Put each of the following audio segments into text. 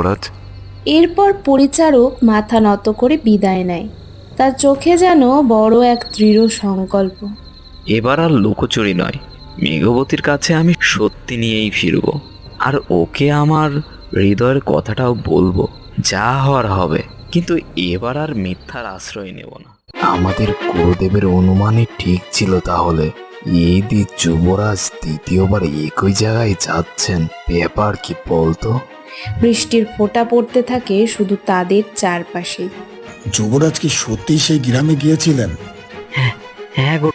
যুবরাজ। এরপর পরিচারক মাথা নত করে বিদায় নেয়। তার চোখে যেন বড় এক দৃঢ় সংকল্প। এবার আর লুকোচুরি নয়, মেঘবতীর কাছে আমি সত্যি নিয়েই ফিরব, আর ওকে আমার হৃদয়ের কথাটাও বলবো। যা হওয়ার হবে, কিন্তু এবার আর মিথ্যার আশ্রয় নেব না। আমাদের গুরুদেবের অনুমানই ঠিক ছিল তাহলে। এই দিয়ে যুবরাজ দ্বিতীয়বার একই জায়গায় যাচ্ছেন, ব্যাপার কি বলতো? বৃষ্টির ফোঁটা পড়তে থাকে শুধু তাদের চারপাশে। যুবরাজ কি সত্যি সেই গ্রামে গিয়েছিলেন? হ্যাঁ গো।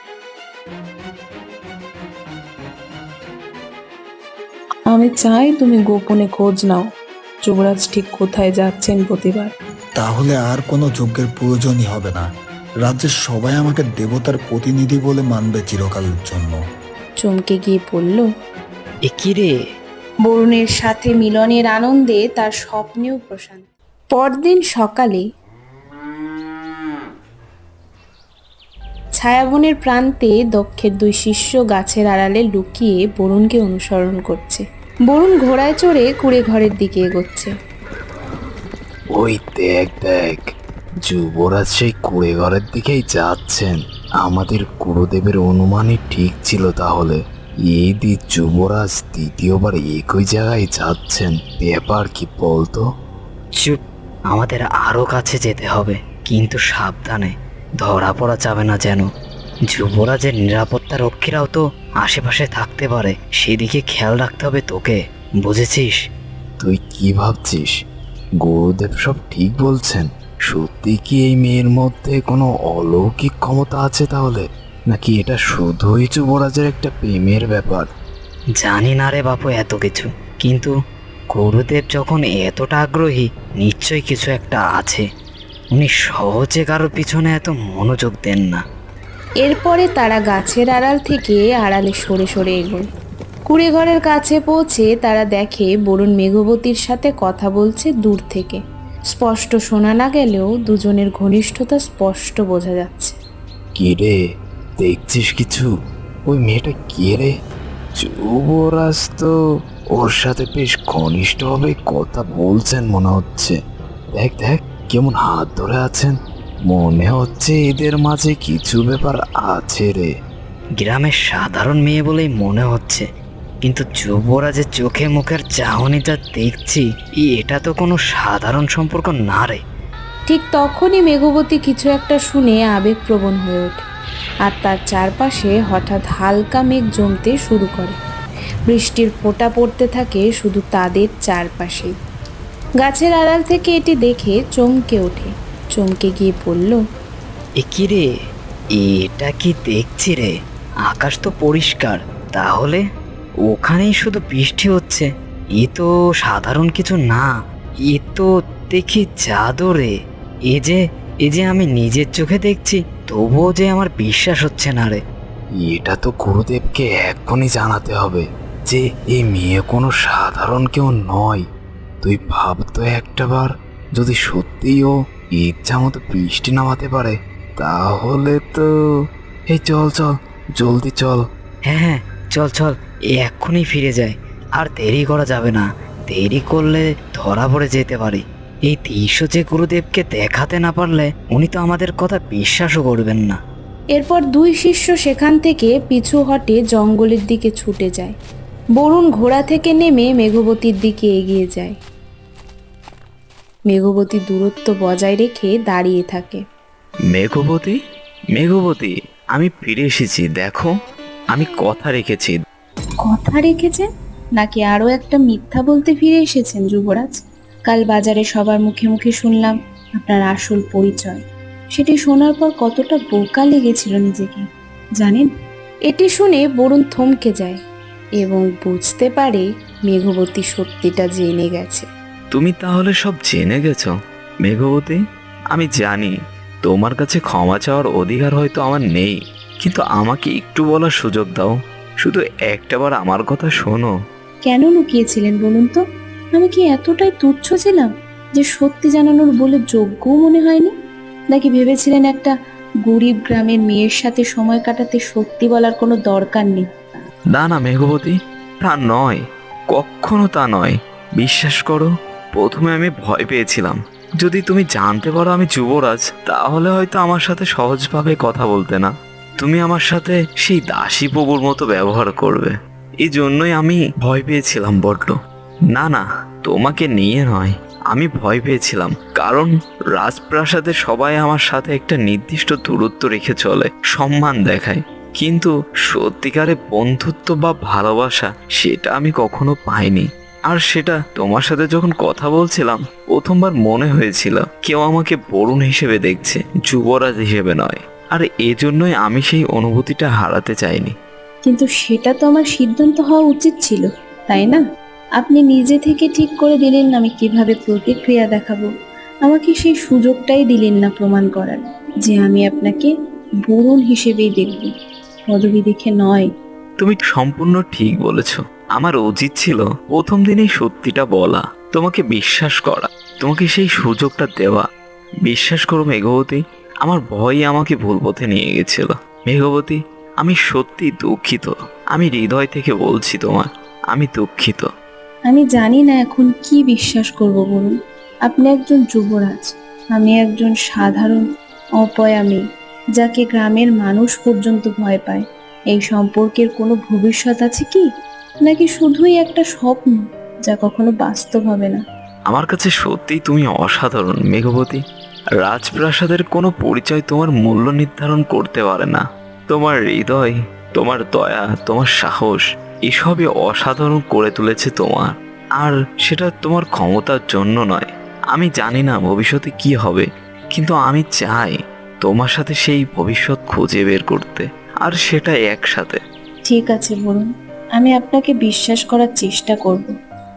আমি চাই তুমি গোপনে খোঁজ নাও যুবরাজ ঠিক কোথায় যাচ্ছেন প্রতিবার। তাহলে আর কোনো যজ্ঞের প্রয়োজনই হবে না। রাজ্যের সবাই আমাকে দেবতার প্রতিনিধি বলে মানবে চিরকালের জন্য। চমকে গিয়ে পড়ল। এ কি রে? বরুণের সাথে মিলনের আনন্দে তার স্বপ্নেও প্রশান্তি। পরদিন সকালে ছায়াবনের প্রান্তে দক্ষের দুই শিষ্য গাছের আড়ালে লুকিয়ে বরুণকে অনুসরণ করছে। বরুণ ঘোড়ায় চড়ে কুড়ে ঘরের দিকে এগোচ্ছে। ওই দেখ দেখ, যুবরাজ সেই কুড়ে ঘরের দিকেই যাচ্ছেন। আমাদের গুরুদেবের অনুমানই ঠিক ছিল তাহলে। এই দিয়ে যুবরাজ দ্বিতীয়বার একই জায়গায় যাচ্ছেন, ব্যাপার কি বলতো? চুপ, আমাদের আরো কাছে যেতে হবে, কিন্তু সাবধানে, ধরা পড়া যাবে না যেন। যুবরাজের নিরাপত্তা রক্ষীরাও তো আশেপাশে থাকতে পারে, সেদিকে খেয়াল রাখতে হবে তোকে, বুঝেছিস? তুই কি ভাবছিস? গুরুদেব সব ঠিক বলছেন? সত্যি কি এই মেয়ের মধ্যে কোনো অলৌকিক ক্ষমতা আছে তাহলে, নাকি এটা শুধুই যুবরাজের একটা প্রেমের ব্যাপার? জানি না রে বাপু এত কিছু, কিন্তু গুরুদেব যখন এতটা আগ্রহী, নিশ্চয়ই কিছু একটা আছে। উনি সহজে কারোর পিছনে এত মনোযোগ দেন না। এরপরে তারা গাছের আড়াল থেকে আড়ালে সরে সরে এগোয়। কুড়ে ঘরের কাছে পৌঁছে তারা দেখে বরুণ মেঘবতীর সাথে কথা বলছে দূর থেকে। স্পষ্ট শোনা না গেলেও দুজনের ঘনিষ্ঠতা স্পষ্ট বোঝা যাচ্ছে। কে রে, দেখছিস কিছু? ওই মেয়েটা কে রে? যুবরাজ তো ওর সাথে বেশ ঘনিষ্ঠভাবে কথা বলছেন মনে হচ্ছে। দেখ দেখ, কেমন হাত ধরে আছেন। মনে হচ্ছে এদের মাঝে কিছু ব্যাপার আছে রে। গ্রামের সাধারণ মেয়ে বলেই মনে হচ্ছে, কিন্তু যুবরাজের চোখে মুখের চাহনি যা দেখছি, এটা তো কোনো সাধারণ সম্পর্ক না রে। ঠিক তখনই মেঘবতী কিছু একটা শুনে আবেগপ্রবণ হয়ে ওঠে, আর তার চারপাশে হঠাৎ হালকা মেঘ জমতে শুরু করে। বৃষ্টির ফোঁটা পড়তে থাকে শুধু তাদের চারপাশেই। গাছের আড়াল থেকে এটি দেখে চমকে ওঠে। চমকে গিয়ে পড়ল। এ কি রে, এটা কি দেখছি রে? আকাশ তো পরিষ্কার, তাহলে ওখানেই শুধু বৃষ্টি হচ্ছে। এ তো সাধারণ কিছু না, এ তো দেখি জাদু রে। এ যে আমি নিজের চোখে দেখছি, তবুও যে আমার বিশ্বাস হচ্ছে না রে। এটা তো গুরুদেবকে এখনই জানাতে হবে যে এই মেয়ে কোনো সাধারণ কেউ নয়। তুই ভাব তো একটাবার, যদি সত্যিই ও ইচ্ছা মতো বৃষ্টি নামাতে পারে, তাহলে তো... এই চল চল, জলদি চল। হ্যাঁ হ্যাঁ, চল চল, এক্ষুনি ফিরে যায়। আর দেরি করা যাবে না, দেরি করলে ধরা পড়ে যেতে পারি। এই দৃশ্য যে গুরুদেবকে দেখাতে না পারলে উনি তো আমাদের কথা বিশ্বাসও করবেন না। এরপর দুই শিষ্য সেখান থেকে পিছু হটে জঙ্গলের দিকে ছুটে যায়। বরুণ ঘোড়া থেকে নেমে মেঘবতীর দিকে এগিয়ে যায়। মেঘবতী দূরত্ব বজায় রেখে দাঁড়িয়ে থাকে। মেঘবতী, মেঘবতী, আমি ফিরে এসেছি, দেখো, আমি কথা রেখেছি। কথা রেখেছেন নাকি আরো একটা মিথ্যা বলতে ফিরে এসেছেন যুবরাজ? কাল বাজারে সবার মুখে মুখে শুনলাম আপনার আসল পরিচয়। সেটি শোনার পর কতটা বোকা লেগেছিল নিজেকে জানেন? এটি শুনে বরুণ থমকে যায় এবং বুঝতে পারে মেঘবতী সত্যিটা জেনে গেছে। তুমি তাহলে সব জেনে গেছো মেঘবতী? আমি জানি তোমার কাছে ক্ষমা চাওয়ার অধিকার হয়তো আমার নেই, কিন্তু আমাকে একটু বলার সুযোগ দাও। শুধু একটাবার আমার কথা শোনো। কেন লুকিয়েছিলেন বলুন তো? আমি কি এতটাই তুচ্ছ ছিলাম যে সত্যি জানানোর বলে যোগ্যও মনে হয়নি? নাকি ভেবেছিলেন একটা গরিব গ্রামের মেয়ের সাথে সময় কাটাতে সত্যি বলার কোনো দরকার নেই? না না মেঘবতী, তা নয়, কখনো তা নয়। বিশ্বাস করো, প্রথমে আমি ভয় পেয়েছিলাম, যদি তুমি জানতে পারো আমি যুবরাজ তাহলে হয়তো আমার সাথে সহজভাবে কথা বলতে না, তুমি আমার সাথে সেই দাসী প্রভুর মতো ব্যবহার করবে। এই জন্যই আমি ভয় পেয়েছিলাম বড্ড। না না, তোমাকে নিয়ে নয়, আমি ভয় পেয়েছিলাম কারণ রাজপ্রাসাদে সবাই আমার সাথে একটা নির্দিষ্ট দূরত্ব রেখে চলে, সম্মান দেখায়, কিন্তু সত্যিকারের বন্ধুত্ব বা ভালোবাসা সেটা আমি কখনো পাইনি। আর সেটা তোমার সাথে যখন কথা বলছিলাম প্রথমবার মনে হয়েছিল কেউ আমাকে বরুণ হিসেবে দেখছে, যুবরাজ হিসেবে নয়। আর এজন্যই আমি সেই অনুভূতিটা হারাতে চাইনি। কিন্তু সেটা তো আমার সিদ্ধান্ত হওয়া উচিত ছিল, তাই না? আপনি নিজে থেকে ঠিক করে দিলেন না আমি কিভাবে প্রতিক্রিয়া দেখাবো। আমাকে সেই সুযোগটাই দিলেন না প্রমাণ করার যে আমি আপনাকে বরুণ হিসেবেই দেখব, পদবি দেখে নয়। তুমি সম্পূর্ণ ঠিক বলেছ। আমার উচিত ছিল প্রথম দিনেই সত্যিটা বলা, তোমাকে বিশ্বাস করা, তোমাকে সেই সুযোগটা দেওয়া। বিশ্বাস করো মেঘবতী, আমার ভয়ই আমাকে ভুল পথে নিয়ে গেছিল। মেঘবতী, আমি সত্যি দুঃখিত, আমি হৃদয় থেকে বলছি তোমার, আমি দুঃখিত। আমি জানি না এখন কি বিশ্বাস করব বলুন। আপনি একজন যুবরাজ, আমি একজন সাধারণ অপয়া মেয়ে যাকে গ্রামের মানুষ পর্যন্ত ভয় পায়। এই সম্পর্কের কোনো ভবিষ্যৎ আছে কি, নাকি শুধুই একটা স্বপ্ন যা কখনো বাস্তব হবে না? আমার কাছে সত্যিই তুমি অসাধারণ মেঘবতী। রাজপ্রাসাদের কোনো পরিচয় তোমার মূল্য নির্ধারণ করতে পারে না। তোমার হৃদয়, তোমার দয়া, তোমার সাহস এসবই অসাধারণ করে তুলেছে তোমার। আর সেটা তোমার ক্ষমতার জন্য নয়। আমি জানি না ভবিষ্যতে কি হবে, কিন্তু আমি চাই তোমার সাথে সেই ভবিষ্যৎ খুঁজে বের করতে, আর সেটা একসাথে। ঠিক আছে বলুন, আমি আপনাকে বিশ্বাস করার চেষ্টা করব,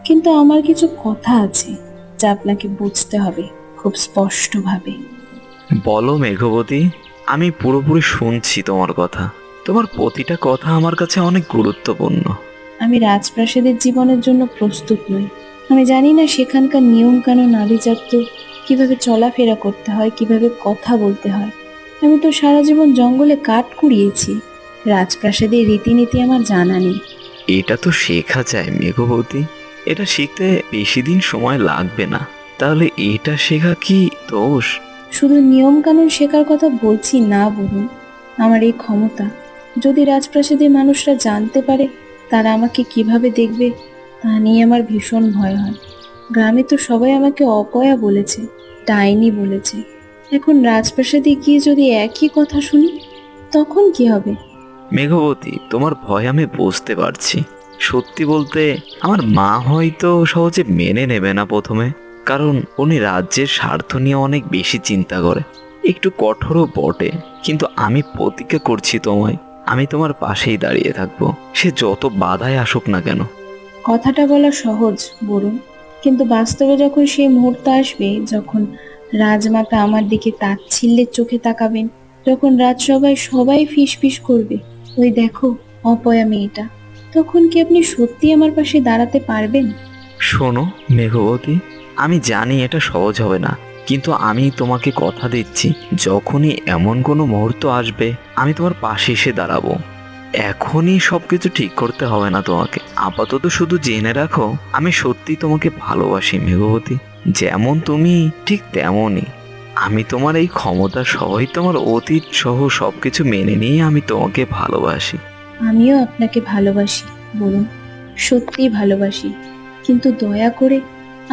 কিন্তু আমার কিছু কথা আছে যা আপনাকে বুঝতে হবে খুব স্পষ্টভাবে। বলো মেঘবতী, আমি পুরোপুরি শুনছি তোমার কথা। তোমার প্রতিটা কথা আমার কাছে অনেক গুরুত্বপূর্ণ। আমি রাজপ্রাসাদের জীবনের জন্য প্রস্তুত নই। আমি জানি না সেখানকার নিয়ম কানুন, আভিজাত্য, কিভাবে চলাফেরা করতে হয়, কিভাবে কথা বলতে হয়। আমি তো সারা জীবন জঙ্গলে কাঠ কুড়িয়েছি, রাজপ্রাসাদের রীতিনীতি আমার জানা নেই। এটা তো শেখা যায় মেঘবতী, এটা শিখতে বেশি দিন সময় লাগবে না। তাহলে এটা শেখা কি দোষ? শুধু নিয়ম কানুন শেখার কথা বলছি না বলুন, আমার এই ক্ষমতা যদি রাজপ্রাসাদের মানুষরা জানতে পারে তারা আমাকে কিভাবে দেখবে তা নিয়ে আমার ভীষণ ভয় হয়। গ্রামে তো সবাই আমাকে অপয়া বলেছে, ডাইনি বলেছে। এখন রাজপ্রাসাদে গিয়ে যদি একই কথা শুনি তখন কি হবে? মেঘবতী, তোমার ভয় আমি বুঝতে পারছি। সত্যি বলতে আমার মা হয়তো সহজে মেনে নেবে না প্রথমে, কারণ উনি রাজ্যের স্বার্থ নিয়ে অনেক বেশি চিন্তা করে, একটু কঠোরও বটে। কিন্তু আমি প্রতিজ্ঞা করছি তোমায়, আমি তোমার পাশেই দাঁড়িয়ে থাকবো, সে যত বাধায় আসুক না কেন। কথাটা বলা সহজ বলুন, কিন্তু বাস্তবে যখন সেই মুহূর্ত আসবে, যখন রাজমাতা আমার দিকে তাচ্ছিল্যের চোখে তাকাবেন, যখন রাজসভায় সবাই ফিসফিস করবে ওই দেখো অপয়া মেয়েটা, তখন কি আপনি সত্যি আমার পাশে দাঁড়াতে পারবেন? শোনো মেঘবতী, আমি জানি এটা সহজ হবে না, কিন্তু আমি তোমাকে কথা দিচ্ছি যখনই এমন কোনো মুহূর্ত আসবে আমি তোমার পাশে এসে দাঁড়াবো। এখনই সবকিছু ঠিক করতে হবে না তোমাকে, আপাতত শুধু জেনে রাখো আমি সত্যি তোমাকে ভালোবাসি মেঘবতী। যেমন তুমি ঠিক তেমনই আমি। তোমার এই ক্ষমতা সহই তোমার অতীত সহ সবকিছু মেনে নিয়ে আমি তোমাকে ভালোবাসি। আমিও আপনাকে ভালোবাসি বলুন, সত্যিই ভালোবাসি, কিন্তু দয়া করে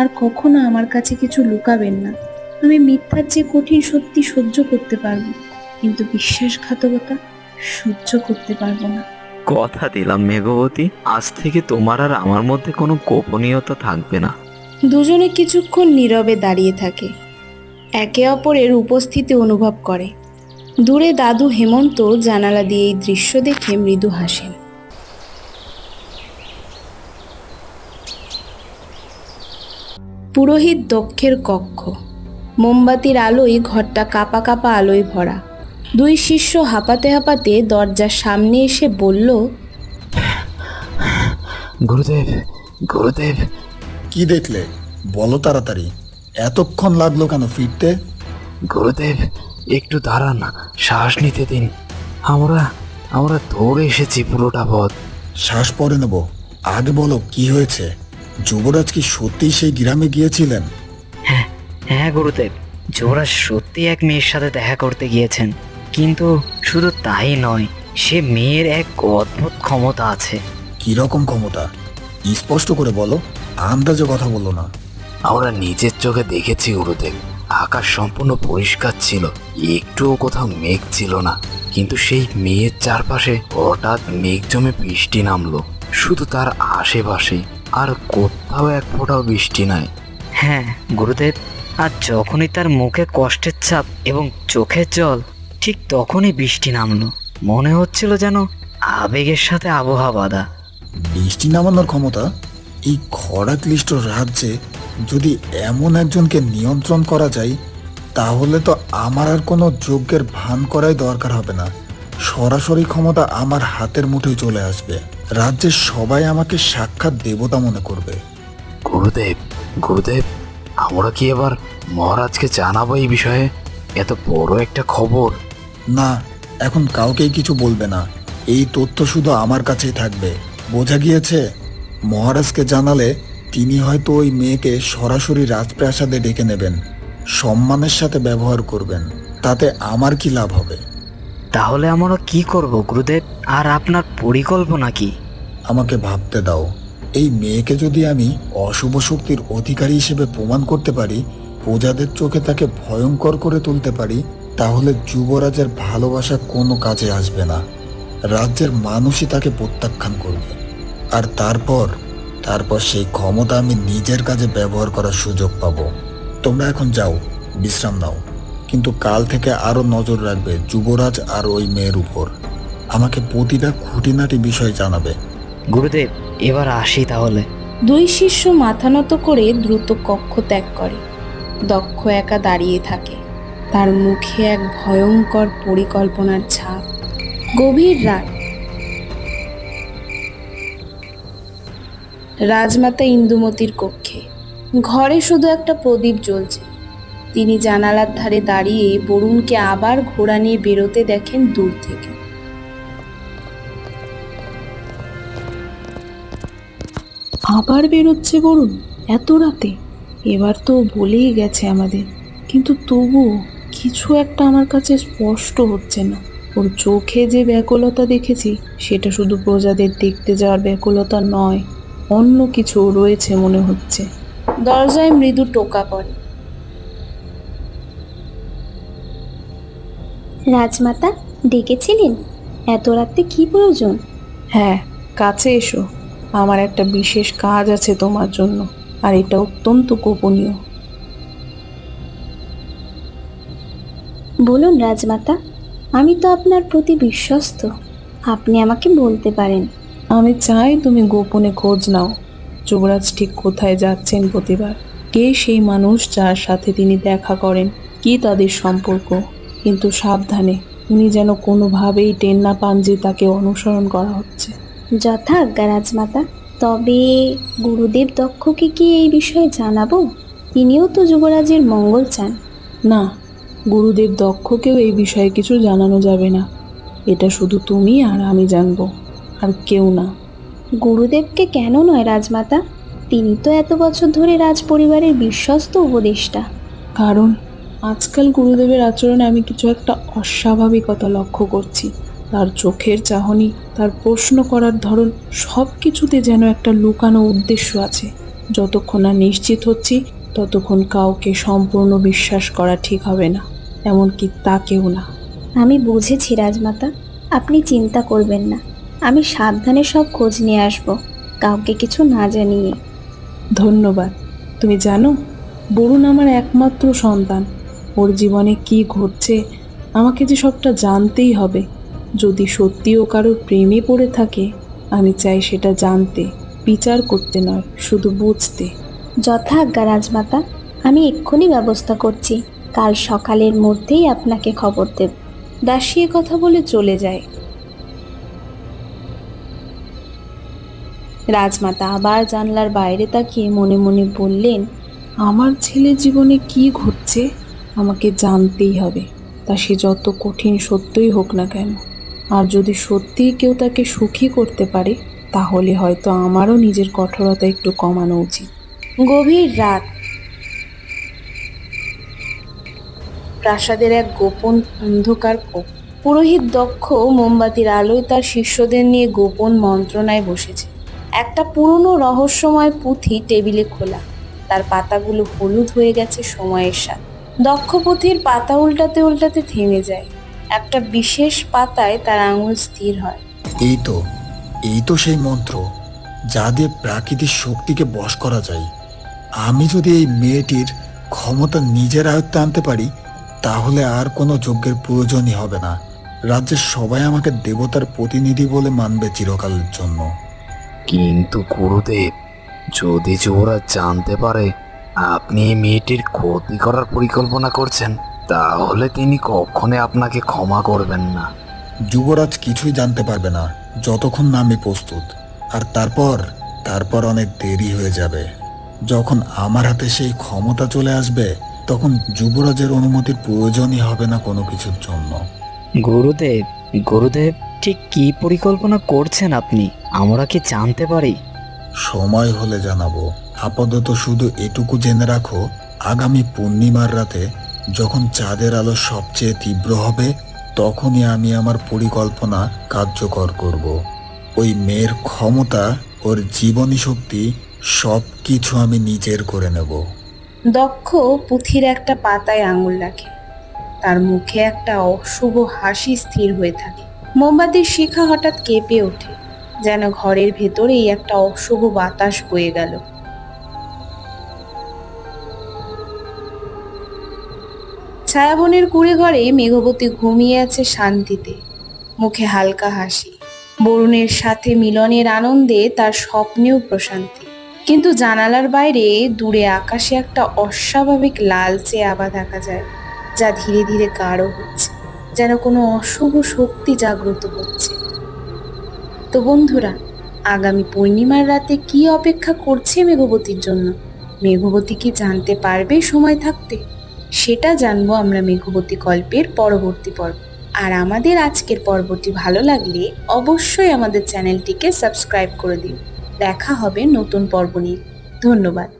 আর কখনো আমার কাছে কিছু লুকাবেন না। আমি মিথ্যার চেয়ে কঠিন সত্যি সহ্য করতে পারবো, কিন্তু বিশ্বাসঘাতকতা সহ্য করতে পারবো না। কথা দিলাম মেঘবতী, আজ থেকে তোমার আর আমার মধ্যে কোনো গোপনীয়তা থাকবে না। দুজনে কিছুক্ষণ নীরবে দাঁড়িয়ে থাকে, একে অপরের উপস্থিতি অনুভব করে। দূরে দাদু হেমন্ত জানালা দিয়ে এই দৃশ্য দেখে মৃদু হাসেন। পুরোহিত দক্ষের কক্ষ, মোমবাতির আলোয় ঘরটা কাঁপা কাঁপা আলোয় ভরা। দুই শিষ্য হাঁপাতে হাঁপাতে দরজার সামনে এসে বলল, গুরুদেব, গুরুদেব। কি দেখলে বলো তাড়াতাড়ি, এতক্ষণ লাগলো কেন ফিরতে? গুরুদেব, একটু দাঁড়ান, শ্বাস নিতে দিন। আমরা দৌড়ে এসেছি পুরোটা পথ। শ্বাস পরে নেব, আগে বলো কি হয়েছে। যুবরাজ কি সত্যিই সেই গ্রামে গিয়েছিলেন? হ্যাঁ হ্যাঁ গুরুদেব, যুবরাজ সত্যি এক মেয়ের সাথে দেখা করতে গিয়েছেন। কিন্তু শুধু তাই নয়, সে মেয়ের এক অদ্ভুত ক্ষমতা আছে। কিরকম ক্ষমতা? স্পষ্ট করে বলো, আন্দাজে কথা বলো না। আমরা নিজের চোখে দেখেছি গুরুদেব, আকাশ সম্পূর্ণ পরিষ্কার ছিল, একটুও কোথাও মেঘ ছিল না। কিন্তু সেই মেয়ের চারপাশে হঠাৎ মেঘ জমে বৃষ্টি নামলো, শুধু তার আশেপাশে, আর কোথাও এক ফোঁটাও বৃষ্টি নাই। হ্যাঁ গুরুদেব, আর যখনই তার মুখে কষ্টের ছাপ এবং চোখের জল, ঠিক তখনই বৃষ্টি নামলো। মনে হচ্ছিল যেন আবেগের সাথে আবহাওয়া বাঁধা। বৃষ্টি নামানোর ক্ষমতা? এই খরা ক্লিষ্ট রাজ্যে যদি এমন একজনকে নিয়ন্ত্রণ করা যায়, তাহলে তো আমার আর কোনো যজ্ঞের ভান করাই দরকার হবে না। সরাসরি ক্ষমতা আমার হাতের মুঠোয় চলে আসবে। রাজ্যের সবাই আমাকে সাক্ষাৎ দেবতা মনে করবে। গুরুদেব, গুরুদেব, আমরা কি এবার মহারাজকে জানাবো এই বিষয়ে? এত বড় একটা খবর। না, এখন কাউকেই কিছু বলবে না। এই তথ্য শুধু আমার কাছেই থাকবে। বোঝা গিয়েছে? মহারাজকে জানালে তিনি হয়তো ওই মেয়েকে সরাসরি রাজপ্রাসাদে ডেকে নেবেন, সম্মানের সাথে ব্যবহার করবেন। তাতে আমার কি লাভ হবে? তাহলে আমরা কি করব গুরুদেব? আর আপনার পরিকল্পনা কি? আমাকে ভাবতে দাও। এই মেয়েকে যদি আমি অশুভ শক্তির অধিকারী হিসেবে প্রমাণ করতে পারি, প্রজাদের চোখে তাকে ভয়ঙ্কর করে তুলতে পারি, তাহলে যুবরাজের ভালোবাসা কোনো কাজে আসবে না। রাজ্যের মানুষই তাকে প্রত্যাখ্যান করবে। আর তারপর সেই ক্ষমতা আমি নিজের কাজে ব্যবহার করার সুযোগ পাবো। তোমরা এখন যাও, বিশ্রাম নাও, কিন্তু কাল থেকে আরো নজর রাখবে যুবরাজ আর ওই মেয়ের উপর। আমাকে প্রতিটা খুঁটিনাটি বিষয় জানাবে। গুরুদেব, এবার আসি তাহলে। দুই শিষ্য মাথা নত করে দ্রুত কক্ষ ত্যাগ করে। দক্ষ একা দাঁড়িয়ে থাকে, তার মুখে এক ভয়ঙ্কর পরিকল্পনার ছাপ। গভীর রাত। রাজমাতা ইন্দুমতির কক্ষে ঘরে শুধু একটা প্রদীপ জ্বলছে। তিনি জানালার ধারে দাঁড়িয়ে বরুণকে আবার ঘোড়া নিয়ে বেরোতে দেখেন দূর থেকে। আবার বেরোচ্ছে বরুণ এত রাতে? এবার তো বলেই গেছে আমাদের, কিন্তু তবুও কিছু একটা আমার কাছে স্পষ্ট হচ্ছে না। ওর চোখে যে ব্যাকুলতা দেখেছি, সেটা শুধু প্রজাদের দেখতে যাওয়ার ব্যাকুলতা নয়, অন্য কিছু রয়েছে মনে হচ্ছে। দরজায় মৃদু টোকা পড়ে। রাজমাতা ডেকেছিলেন? এত রাতে কি প্রয়োজন? হ্যাঁ, কাছে এসো। আমার একটা বিশেষ কাজ আছে তোমার জন্য, আর এটা অত্যন্ত গোপনীয়। বলুন রাজমাতা, আমি তো আপনার প্রতি বিশ্বস্ত। আপনি আমাকে বলতে পারেন। আমি চাই তুমি গোপনে খোঁজ নাও, যুবরাজ ঠিক কোথায় যাচ্ছেন প্রতিবার, কে সেই মানুষ যার সাথে তিনি দেখা করেন, কি তাদের সম্পর্ক। কিন্তু সাবধানে, উনি যেন কোনোভাবেই টের না পান যে তাকে অনুসরণ করা হচ্ছে। যথাজ্ঞা রাজমাতা। তবে গুরুদেব দক্ষকে কি এই বিষয়ে জানাবো? তিনিও তো যুবরাজের মঙ্গল চান। না, গুরুদেব দক্ষকেও এই বিষয়ে কিছু জানানো যাবে না। এটা শুধু তুমি আর আমি জানবো, আর কেউ না। গুরুদেবকে কেন নয় রাজমাতা? তিনি তো এত বছর ধরে রাজ পরিবারের বিশ্বস্ত উপদেষ্টা। কারণ আজকাল গুরুদেবের আচরণে আমি কিছু একটা অস্বাভাবিকতা লক্ষ্য করছি। তার চোখের চাহনি, তার প্রশ্ন করার ধরন, সব কিছুতে যেন একটা লুকানো উদ্দেশ্য আছে। যতক্ষণ না নিশ্চিত হচ্ছি, ততক্ষণ কাউকে সম্পূর্ণ বিশ্বাস করা ঠিক হবে না, এমনকি তাকেও না। আমি বুঝেছি রাজমাতা, আপনি চিন্তা করবেন না। আমি সাবধানে সব খোঁজ নিয়ে আসব, কাউকে কিছু না জানিয়ে। ধন্যবাদ। তুমি জানো, বরুণ আমার একমাত্র সন্তান। ওর জীবনে কি ঘটছে আমাকে যে সবটা জানতেই হবে। যদি সত্যিও কারোর প্রেমে পড়ে থাকে, আমি চাই সেটা জানতে, বিচার করতে নয়, শুধু বুঝতে। যথাজ্ঞা রাজমাতা, আমি এক্ষুনি ব্যবস্থা করছি। কাল সকালের মধ্যেই আপনাকে খবর দেব। দাসী কথা বলে চলে যায়। রাজমাতা আবার জানলার বাইরে তাকিয়ে মনে মনে বললেন, আমার ছেলের জীবনে কি ঘটছে আমাকে জানতেই হবে, তা সে যত কঠিন সত্যই হোক না কেন। আর যদি সত্যিই কেউ তাকে সুখী করতে পারে, তাহলে হয়তো আমারও নিজের কঠোরতা একটু কমানো উচিত। গভীর রাত। প্রাসাদের এক গোপন অন্ধকার কোণ। পুরোহিত দক্ষ মোমবাতির আলোয় তার শিষ্যদের নিয়ে গোপন মন্ত্রণায় বসেছে। একটা পুরনো রহস্যময় পুঁথি টেবিলে খোলা, তার পাতাগুলো হলুদ হয়ে গেছে সময়ের সাথে। দক্ষ পুঁথির পাতা উল্টাতে উল্টাতে থেমে যায়। একটা বিশেষ পাতায় তার আঙুল স্থির হয়। এই তো সেই মন্ত্র যা দিয়ে প্রাকৃতিক শক্তিকে বশ করা যায়। আমি যদি এই মেয়েটির ক্ষমতা নিজের আয়ত্তে আনতে পারি, তাহলে আর কোনো যজ্ঞের প্রয়োজনই হবে না। রাজ্যের সবাই আমাকে দেবতার প্রতিনিধি বলে মানবে চিরকালের জন্য। কিন্তু গুরুদেব, যদি যুবরাজ জানতে পারে আপনি এই মেয়েটির ক্ষতি করার পরিকল্পনা করছেন, তাহলে তিনি কখনোই আপনাকে ক্ষমা করবেন না। যুবরাজ কিছুই জানতে পারবে না যতক্ষণ না আমি প্রস্তুত। আর তারপর অনেক দেরি হয়ে যাবে। যখন আমার হাতে সেই ক্ষমতা চলে আসবে, তখন যুবরাজের অনুমতির প্রয়োজনই হবে না কোনো কিছুর জন্য। গুরুদেব, গুরুদেব ঠিক কি পরিকল্পনা করছেন আপনি? আমরা কি জানতে পারি? সময় হলে জানাবো। আপাতত শুধু এটুকু জেনে রাখো, আগামী পূর্ণিমার রাতে যখন চাঁদের আলো সবচেয়ে তীব্র হবে, তখনই আমি আমার পরিকল্পনা কার্যকর করব। ওই মেয়ের ক্ষমতা, ওর জীবনী শক্তি সব কিছু আমি নিজের করে নেব। দক্ষ পুঁথির একটা পাতায় আঙুল রাখে। তার মুখে একটা অশুভ হাসি স্থির হয়ে থাকে। মোমবাতির শিখা হঠাৎ কেঁপে ওঠে, যেন ঘরের ভেতরেই একটা অশুভ বাতাস বয়ে গেল। ছায়াবনের কুঁড়ে ঘরে মেঘবতী ঘুমিয়ে আছে শান্তিতে, মুখে হালকা হাসি। বরুণের সাথে মিলনের আনন্দে তার স্বপ্নেও প্রশান্তি। কিন্তু জানালার বাইরে দূরে আকাশে একটা অস্বাভাবিক লালচে আভা দেখা যায়, যা ধীরে ধীরে গাঢ় হচ্ছে, যেন কোনো অশুভ শক্তি জাগ্রত হচ্ছে। তো বন্ধুরা, আগামী পূর্ণিমার রাতে কি অপেক্ষা করছে মেঘবতীর জন্য? মেঘবতী কি জানতে পারবে সময় থাকতে? সেটা জানবো আমরা মেঘবতী গল্পের পরবর্তী পর্ব। আর আমাদের আজকের পর্বটি ভালো লাগলে অবশ্যই আমাদের চ্যানেলটিকে সাবস্ক্রাইব করে দিন। দেখা হবে নতুন পর্ব নিয়ে। ধন্যবাদ।